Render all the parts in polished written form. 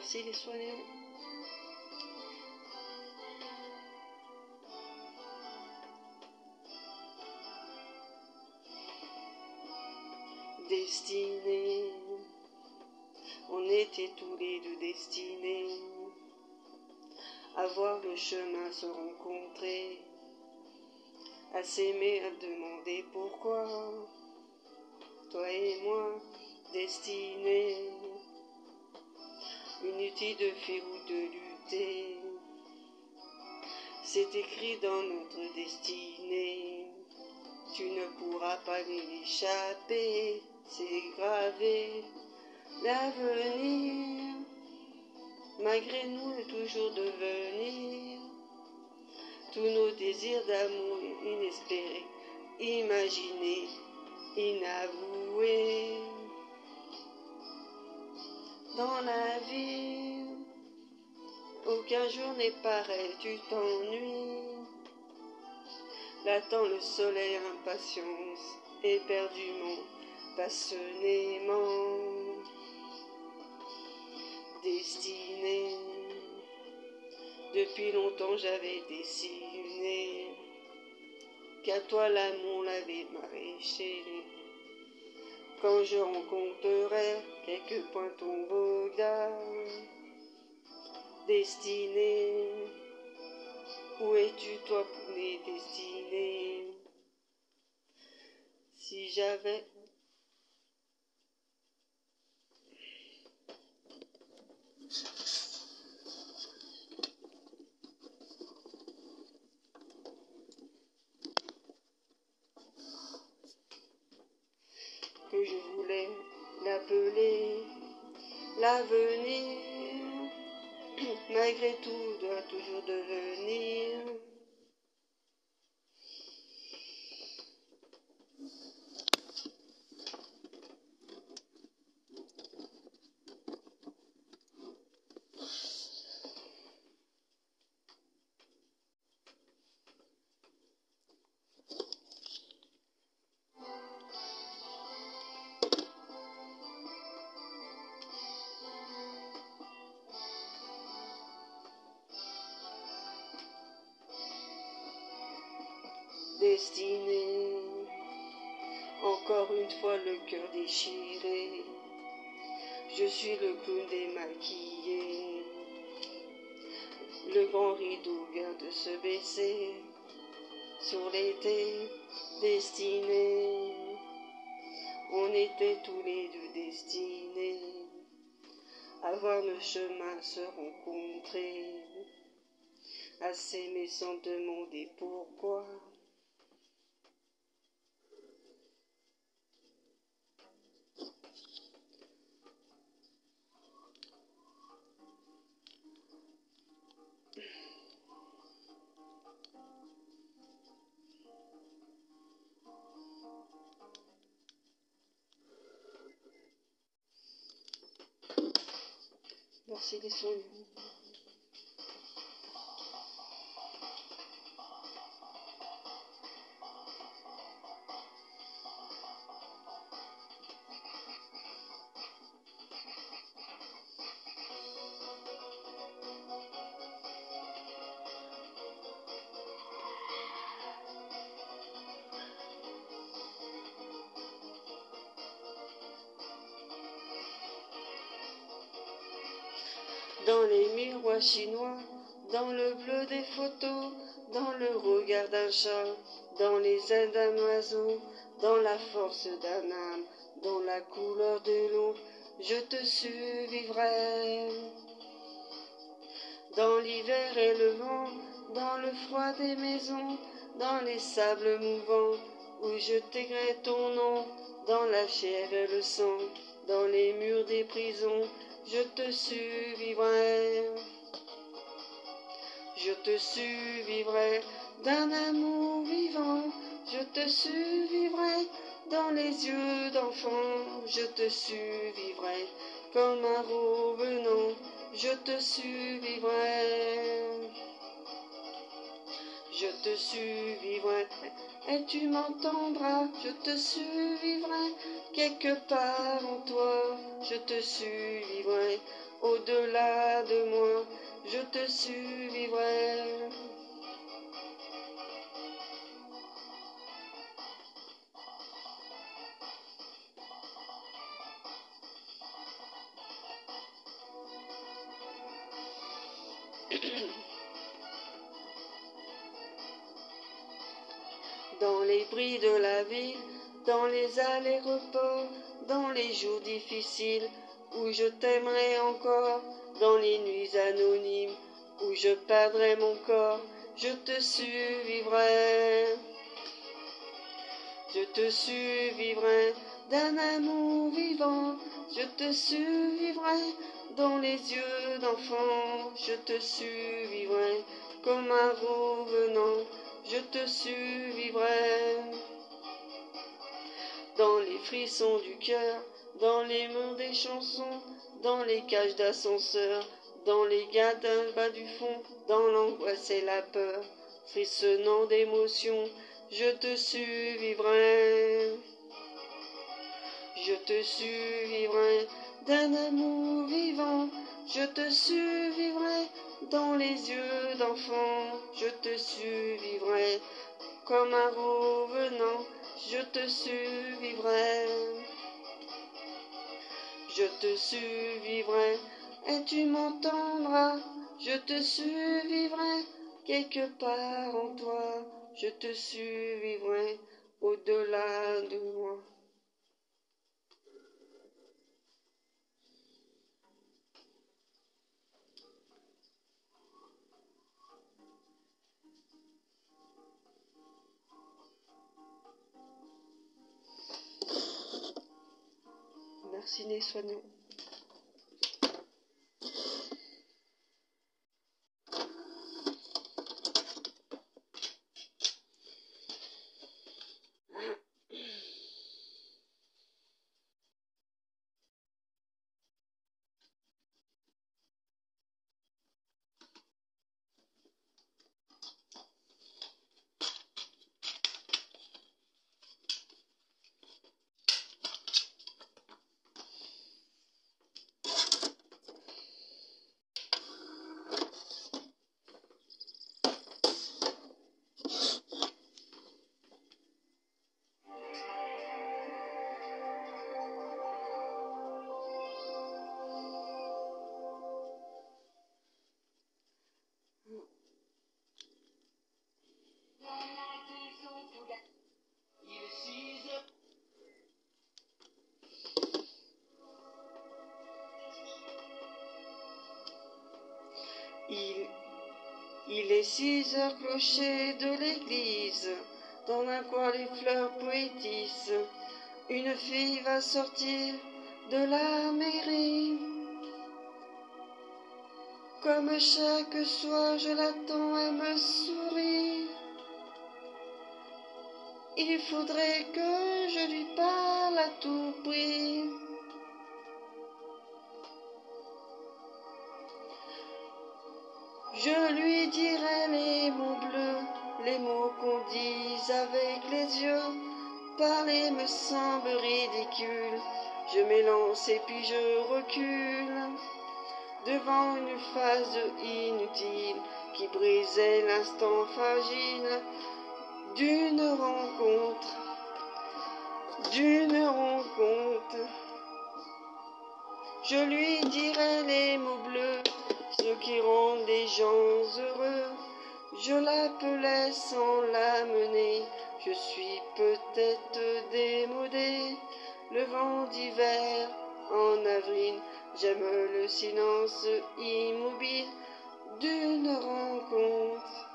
Merci les soignants. Destinés, on était tous les deux destinés à voir le chemin se rencontrer, à s'aimer, à demander pourquoi. Toi et moi, destinés, inutile de fuir ou de lutter, c'est écrit dans notre destinée. Tu ne pourras pas l'échapper, c'est gravé. L'avenir, malgré nous, est toujours devenir. Tous nos désirs d'amour inespérés, imaginés, inavoués. Dans la vie, aucun jour n'est pareil, tu t'ennuies. L'attend le soleil, impatience, éperdument, passionnément. Destinée, depuis longtemps j'avais dessiné qu'à toi l'amour l'avait maraîché. Quand je rencontrerai quelques points ton regard, destinée, où es-tu toi pour les destinées? Si j'avais que je voulais l'appeler l'avenir, malgré tout doit toujours devenir. Destinée, encore une fois le cœur déchiré, je suis le clown démaquillé. Le grand rideau vient de se baisser sur l'été destiné. On était tous les deux destinés à voir le chemin se rencontrer, à s'aimer sans demander pourquoi. Merci les soignants. Dans les miroirs chinois, dans le bleu des photos, dans le regard d'un chat, dans les ailes d'un oiseau, dans la force d'un âme, dans la couleur de l'eau, je te survivrai. Dans l'hiver et le vent, dans le froid des maisons, dans les sables mouvants, où je t'écris ton nom, dans la chair et le sang, dans les murs des prisons, je te survivrai. Je te survivrai d'un amour vivant, je te survivrai dans les yeux d'enfant, je te survivrai comme un revenant, je te survivrai. Je te survivrai et tu m'entendras, je te survivrai quelque part en toi, je te survivrai au-delà de moi, je te survivrai. Dans les bris de la ville, dans les allers-reports, dans les jours difficiles, où je t'aimerai encore, dans les nuits anonymes, où je perdrai mon corps, je te survivrai. Je te survivrai d'un amour vivant, je te survivrai dans les yeux d'enfant, je te survivrai comme un revenant, je te survivrai. Dans les frissons du cœur, dans les mots des chansons, dans les cages d'ascenseur, dans les gradins bas du fond, dans l'angoisse et la peur, frissonnant d'émotion, je te survivrai. Je te survivrai d'un amour vivant, je te survivrai dans les yeux d'enfant, je te survivrai comme un revenant, je te survivrai. Je te survivrai et tu m'entendras, je te survivrai quelque part en toi, je te survivrai au-delà de moi. Merci, soignons. Il est 6 heures clocher de l'église, dans un coin les fleurs poétissent. Une fille va sortir de la mairie. Comme chaque soir je l'attends, elle me sourit. Il faudrait que je lui parle à tout prix. Je lui dirai les mots bleus, les mots qu'on dit avec les yeux. Parler me semble ridicule, je m'élance et puis je recule devant une phase inutile qui brisait l'instant fragile d'une rencontre, d'une rencontre. Je lui dirai les mots bleus, ceux qui rendent les gens heureux. Je l'appelais sans l'amener, je suis peut-être démodé. Le vent d'hiver en avril, j'aime le silence immobile d'une rencontre,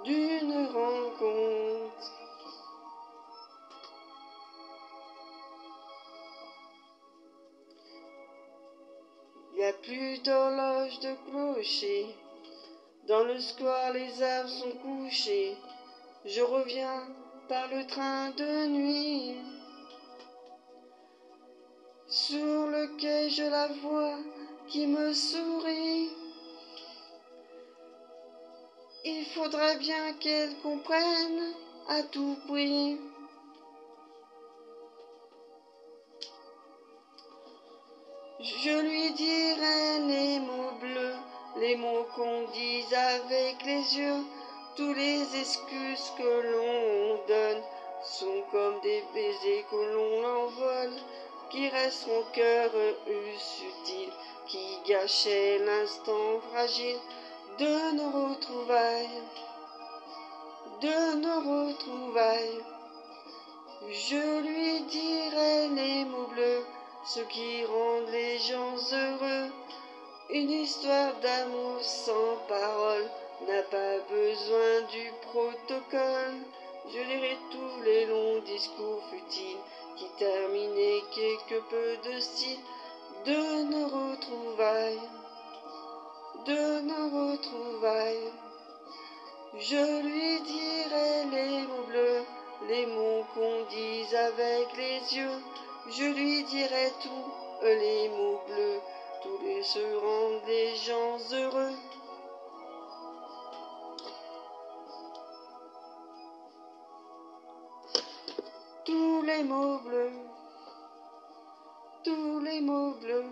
d'une rencontre. Il n'y a plus d'horloge de clocher. Dans le square, les arbres sont couchés. Je reviens par le train de nuit. Sur le quai, je la vois qui me sourit. Il faudrait bien qu'elle comprenne à tout prix. Je lui dirai les mots bleus, les mots qu'on dit avec les yeux. Tous les excuses que l'on donne sont comme des baisers que l'on envole, qui restent mon cœur subtil, qui gâchait l'instant fragile de nos retrouvailles, de nos retrouvailles. Je lui dirai les mots bleus, ceux qui rendent les gens heureux. Une histoire d'amour sans parole n'a pas besoin du protocole. Je lirai tous les longs discours futiles qui terminaient quelque peu de style de nos retrouvailles, de nos retrouvailles. Je lui dirai les mots bleus, les mots qu'on dit avec les yeux. Je lui dirai tous les mots bleus, tous les se rendent les gens heureux. Tous les mots bleus, tous les mots bleus.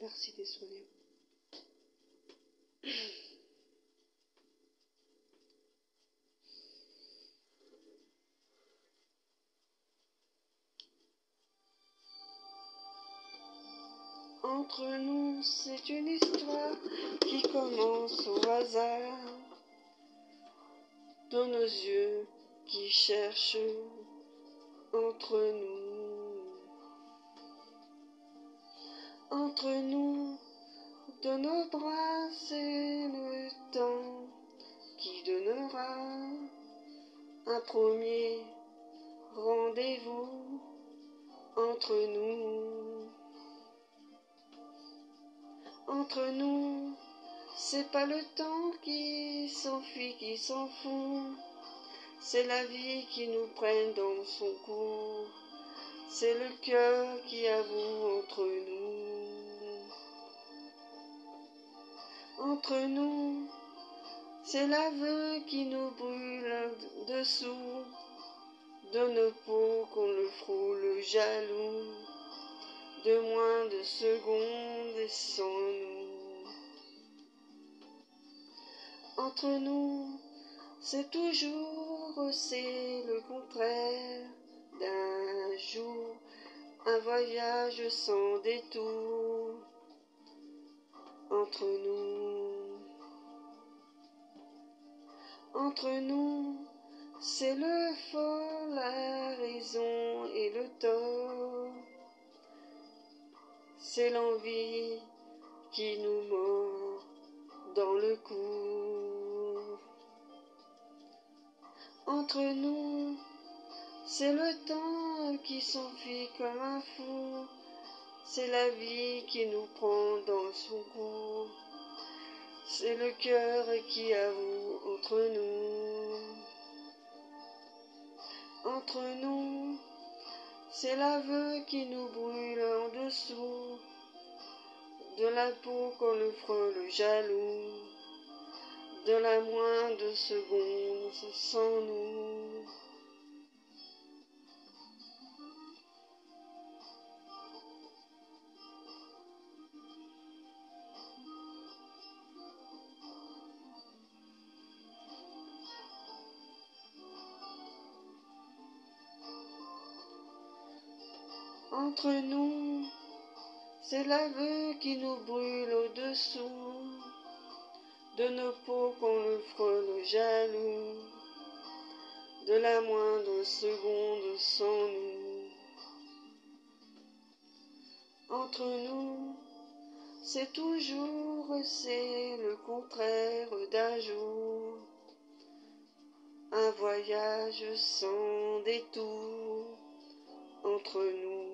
Merci des souvenirs. Entre nous, c'est une histoire qui commence au hasard. Dans nos yeux qui cherchent entre nous. Entre nous, dans nos bras, c'est le temps qui donnera un premier rendez-vous entre nous. Entre nous, c'est pas le temps qui s'enfuit, qui s'en fout. C'est la vie qui nous prenne dans son cou. C'est le cœur qui avoue entre nous. Entre nous, c'est l'aveu qui nous brûle dessous de nos peaux qu'on le frôle jaloux. De moins de secondes et sans nous. Entre nous, c'est toujours, c'est le contraire d'un jour, un voyage sans détour. Entre nous, c'est le fort, la raison et le tort. C'est l'envie qui nous mord dans le cou. Entre nous, c'est le temps qui s'enfuit comme un fou. C'est la vie qui nous prend dans son cou. C'est le cœur qui avoue entre nous. Entre nous, c'est l'aveu qui nous brûle en dessous de la peau qu'on le frôle jaloux, de la moindre seconde sans nous. Entre nous, C'est l'aveu qui nous brûle au-dessous de nos peaux qu'on le frôle jaloux, de la moindre seconde sans nous. Entre nous, c'est le contraire d'un jour, un voyage sans détour entre nous.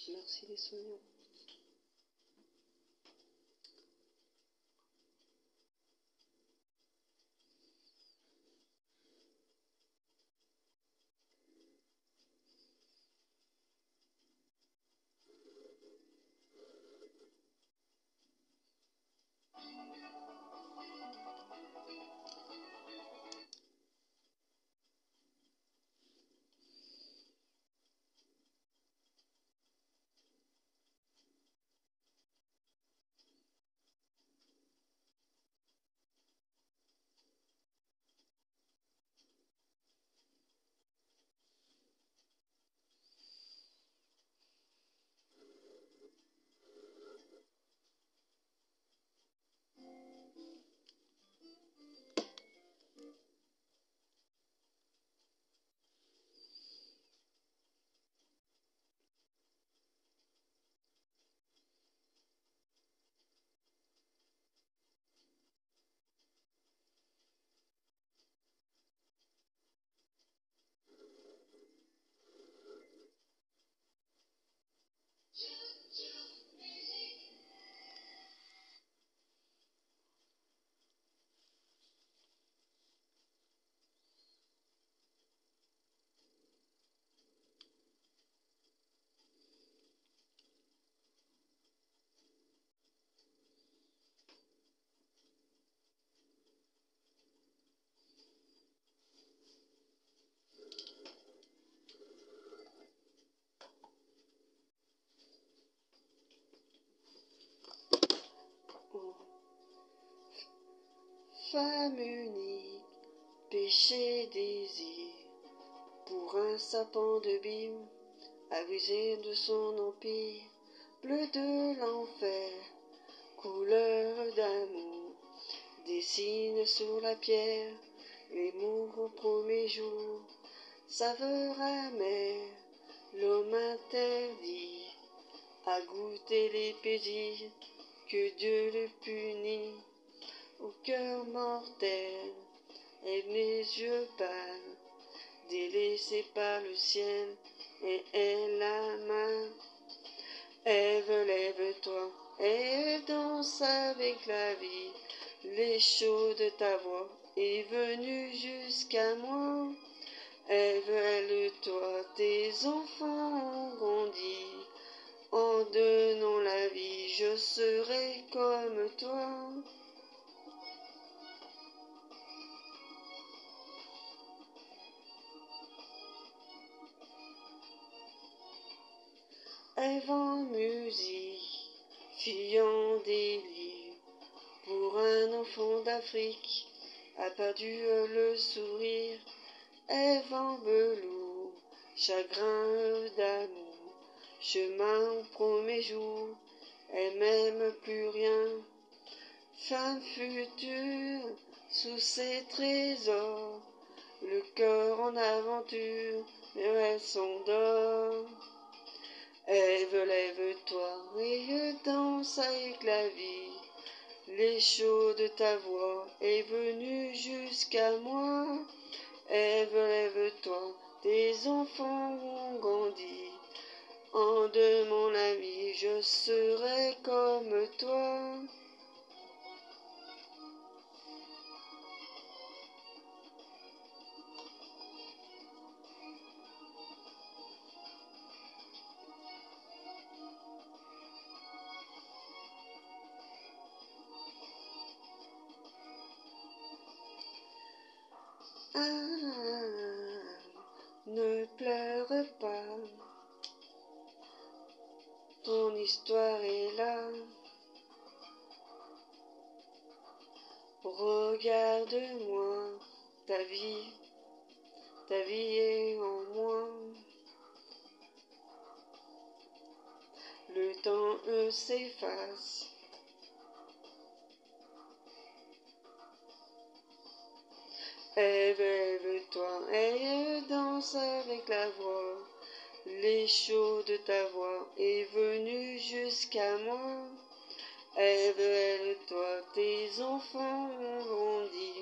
Merci les soignants. Femme unique, péché, désir, pour un sapin de bime, avisé de son empire, bleu de l'enfer, couleur d'amour, dessine sur la pierre les mots au premier jour, saveur amère, l'homme interdit à goûter les plaisirs que Dieu le punit. Au cœur mortel, et les yeux pâles, délaissés par le ciel, et elle la main. Ève, lève-toi, et danse avec la vie. L'écho de ta voix est venu jusqu'à moi. Ève, elle-toi, tes enfants ont grandi. En donnant la vie, je serai comme toi. Ève en musique, fille en délire, pour un enfant d'Afrique, a perdu le sourire. Ève en velours, chagrin d'amour, chemin au premier jour, elle m'aime plus rien. Femme future, sous ses trésors, le cœur en aventure, mais elle s'endort. Ève, lève-toi et danse avec la vie. L'écho de ta voix est venu jusqu'à moi. Ève, lève-toi, tes enfants ont grandi. En de mon ami, je serai comme toi. Ah, ne pleure pas, ton histoire est là. Regarde-moi, ta vie est en moi. Le temps s'efface. Ève, lève-toi et danse avec la voix. L'écho de ta voix est venu jusqu'à moi. Ève, lève-toi, tes enfants ont grandi.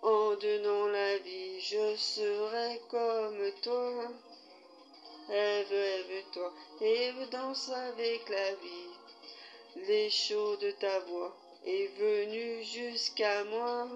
En donnant la vie, je serai comme toi. Ève, lève-toi et danse avec la vie. L'écho de ta voix est venu jusqu'à moi.